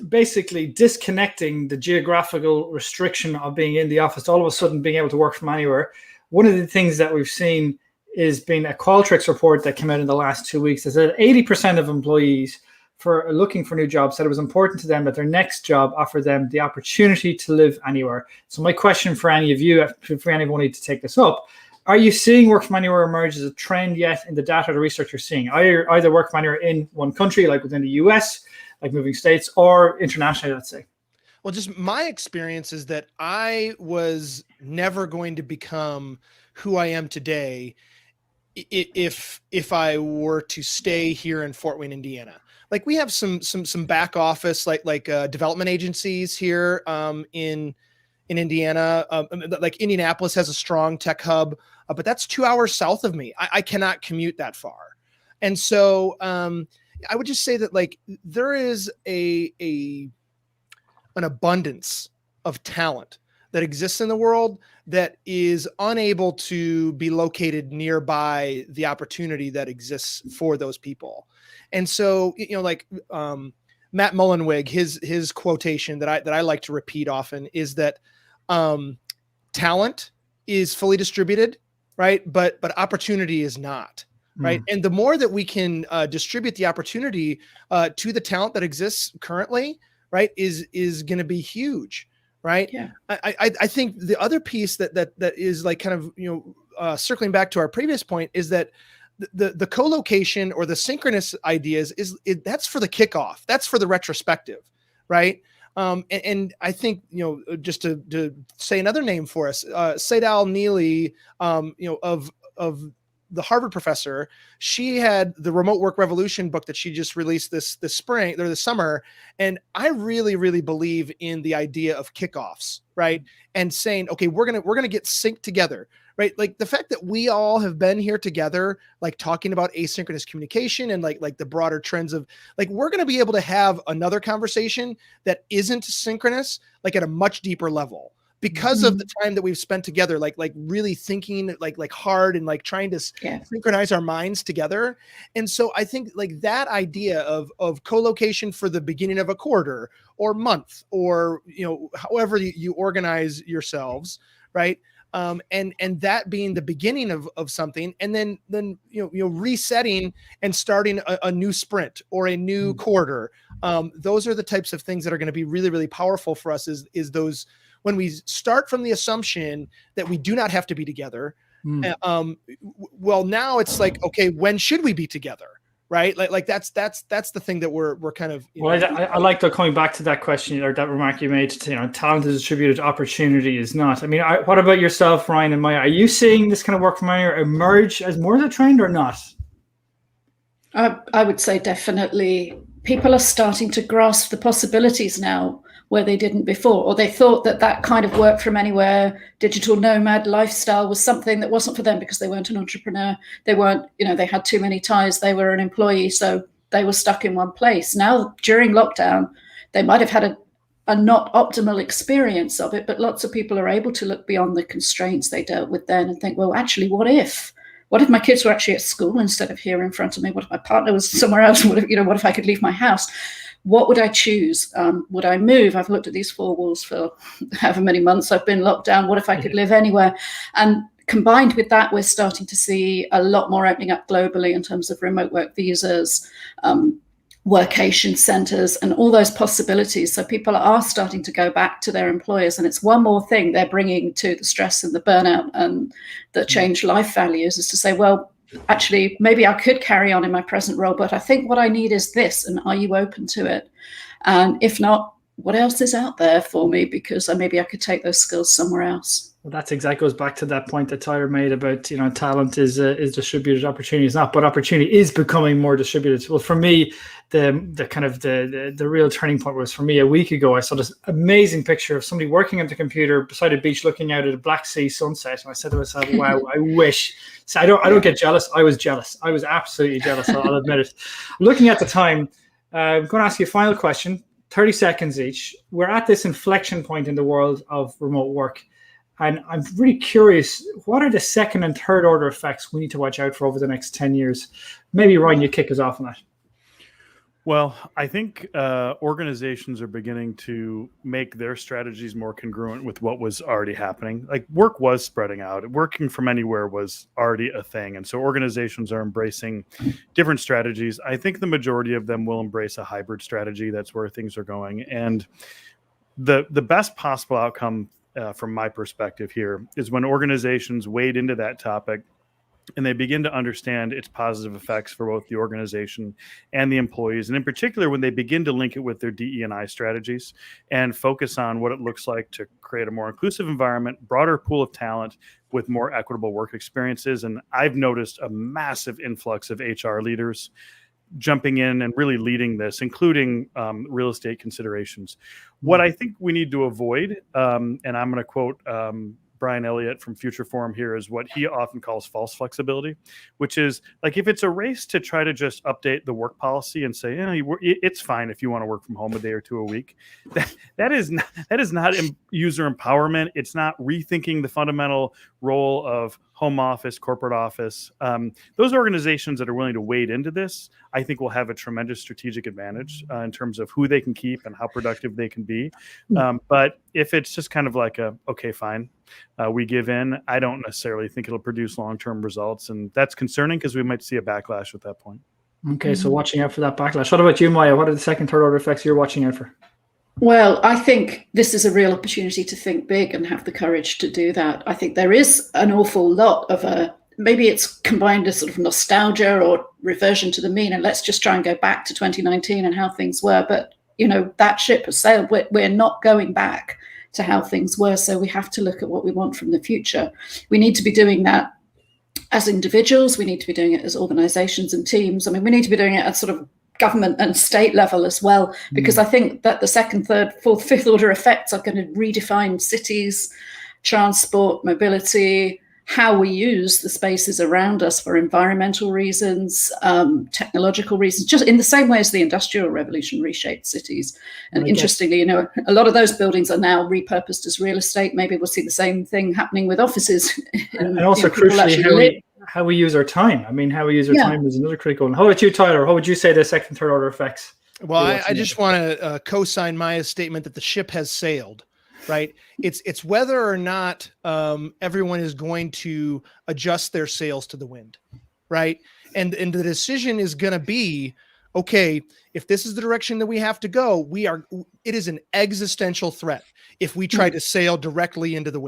basically disconnecting the geographical restriction of being in the office, all of a sudden being able to work from anywhere. One of the things that we've seen is been a Qualtrics report that came out in the last 2 weeks that said 80% of employees for looking for new jobs said it was important to them that their next job offered them the opportunity to live anywhere. So my question for any of you, for anyone need to take this up, are you seeing work from anywhere emerge as a trend yet in the data or the research you're seeing? Either work from anywhere in one country, like within the US, like moving states, or internationally, let's say? Well, just my experience is that I was never going to become who I am today if I were to stay here in Fort Wayne, Indiana. Like we have some back office like development agencies here in Indiana. Like Indianapolis has a strong tech hub, but that's 2 hours south of me. I cannot commute that far, and so I would just say that like there is an abundance of talent that exists in the world that is unable to be located nearby the opportunity that exists for those people. And so, like Matt Mullenweg, his quotation that I like to repeat often is that talent is fully distributed, right? But opportunity is not, right? And the more that we can distribute the opportunity to the talent that exists currently, right, is going to be huge, right? Yeah. I think the other piece that is like kind of circling back to our previous point is that the co-location or the synchronous ideas that's for the kickoff, that's for the retrospective, right? And I think just to say another name for us, Seidal Neely, of the Harvard professor, she had the Remote Work Revolution book that she just released this spring or this summer. And I really, really believe in the idea of kickoffs, right? And saying, okay, we're going to get synced together, right? Like the fact that we all have been here together, like talking about asynchronous communication and like the broader trends of like, we're going to be able to have another conversation that isn't synchronous, like at a much deeper level, because of the time that we've spent together, like really thinking like hard and like trying to synchronize our minds together. And so I think like that idea of co-location for the beginning of a quarter or month, or, however you organize yourselves, right? And that being the beginning of something, and then resetting and starting a new sprint or a new quarter. Those are the types of things that are going to be really, really powerful for us is those, when we start from the assumption that we do not have to be together. Well, now it's like, okay, when should we be together? Right? Like that's the thing that we're kind of. I like that, coming back to that question or that remark you made. Talent is distributed, opportunity is not. I mean, what about yourself, Ryan and Maya? Are you seeing this kind of work from anywhere emerge as more of a trend or not? I would say definitely. People are starting to grasp the possibilities now where they didn't before, or they thought that kind of work from anywhere, digital nomad lifestyle was something that wasn't for them because they weren't an entrepreneur. They weren't, they had too many ties. They were an employee, so they were stuck in one place. Now, during lockdown, they might have had a not optimal experience of it, but lots of people are able to look beyond the constraints they dealt with then and think, well, actually, what if my kids were actually at school instead of here in front of me? What if my partner was somewhere else? What if I could leave my house? What would I choose? Would I move? I've looked at these four walls for however many months I've been locked down. What if I could live anywhere? And combined with that, we're starting to see a lot more opening up globally in terms of remote work visas, workation centers, and all those possibilities. So people are starting to go back to their employers. And it's one more thing they're bringing to the stress and the burnout and the changed life values, is to say, well, actually, maybe I could carry on in my present role, but I think what I need is this. And are you open to it? And if not, what else is out there for me? Because maybe I could take those skills somewhere else. Well, that's exactly goes back to that point that Tyler made about, talent is distributed, opportunity is not, but opportunity is becoming more distributed. Well, for me, the real turning point was, for me, a week ago, I saw this amazing picture of somebody working at the computer beside a beach looking out at a Black Sea sunset. And I said to myself, wow, I wish. So I don't get jealous. I was jealous. I was absolutely jealous. I'll admit it. Looking at the time, I'm going to ask you a final question, 30 seconds each. We're at this inflection point in the world of remote work. And I'm really curious, what are the second and third order effects we need to watch out for over the next 10 years? Maybe, Ryan, you kick us off on that. Well, I think organizations are beginning to make their strategies more congruent with what was already happening. Like work was spreading out. Working from anywhere was already a thing. And so organizations are embracing different strategies. I think the majority of them will embrace a hybrid strategy. That's where things are going. And the best possible outcome from my perspective here is when organizations wade into that topic and they begin to understand its positive effects for both the organization and the employees. And in particular, when they begin to link it with their DE&I strategies and focus on what it looks like to create a more inclusive environment, broader pool of talent with more equitable work experiences. And I've noticed a massive influx of HR leaders jumping in and really leading this, including real estate considerations. What I think we need to avoid, and I'm going to quote Brian Elliott from Future Forum here, is what he often calls false flexibility, which is like if it's a race to try to just update the work policy and say, it's fine if you want to work from home a day or two a week. That is not user empowerment. It's not rethinking the fundamental role of home office, corporate office. Those organizations that are willing to wade into this, I think will have a tremendous strategic advantage in terms of who they can keep and how productive they can be. But if it's just kind of like okay, fine, we give in, I don't necessarily think it'll produce long-term results. And that's concerning because we might see a backlash at that point. Okay, so watching out for that backlash. What about you, Maya? What are the second, third order effects you're watching out for? Well, I think this is a real opportunity to think big and have the courage to do that. I think there is an awful lot of maybe it's combined a sort of nostalgia or reversion to the mean, and let's just try and go back to 2019 and how things were. But, that ship has sailed. We're not going back to how things were. So we have to look at what we want from the future. We need to be doing that as individuals. We need to be doing it as organizations and teams. I mean, we need to be doing it at sort of government and state level as well, because I think that the second, third, fourth, fifth order effects are going to redefine cities, transport, mobility, how we use the spaces around us for environmental reasons, technological reasons, just in the same way as the Industrial Revolution reshaped cities. And interestingly, a lot of those buildings are now repurposed as real estate. Maybe we'll see the same thing happening with offices. And also crucially, how we use our time. I mean, how we use our time is another critical one. How about you, Tyler? How would you say the second, third order effects? Well, I just want to co-sign Maya's statement that the ship has sailed. Right. It's whether or not everyone is going to adjust their sails to the wind. Right. And the decision is going to be, okay, if this is the direction that we have to go, it is an existential threat. If we try to sail directly into the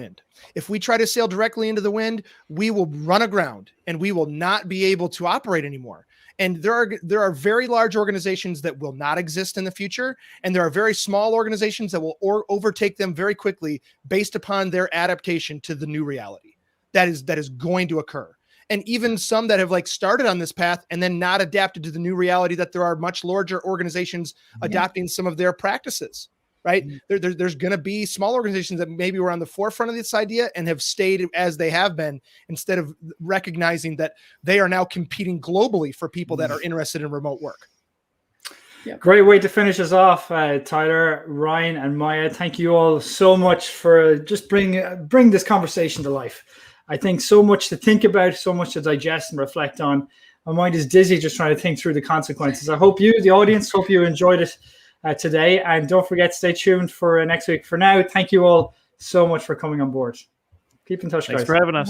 wind, we will run aground and we will not be able to operate anymore. And there are very large organizations that will not exist in the future. And there are very small organizations that will overtake them very quickly based upon their adaptation to the new reality that is going to occur. And even some that have started on this path and then not adapted to the new reality, that there are much larger organizations adopting some of their practices. Right. There's going to be small organizations that maybe were on the forefront of this idea and have stayed as they have been, instead of recognizing that they are now competing globally for people that are interested in remote work. Yeah. Great way to finish us off, Tyler, Ryan, and Maya. Thank you all so much for just bring this conversation to life. I think so much to think about, so much to digest and reflect on. My mind is dizzy just trying to think through the consequences. I hope you, the audience, enjoyed it today, and don't forget to stay tuned for next week. For now, thank you all so much for coming on board. Keep in touch, guys. Thanks for having us.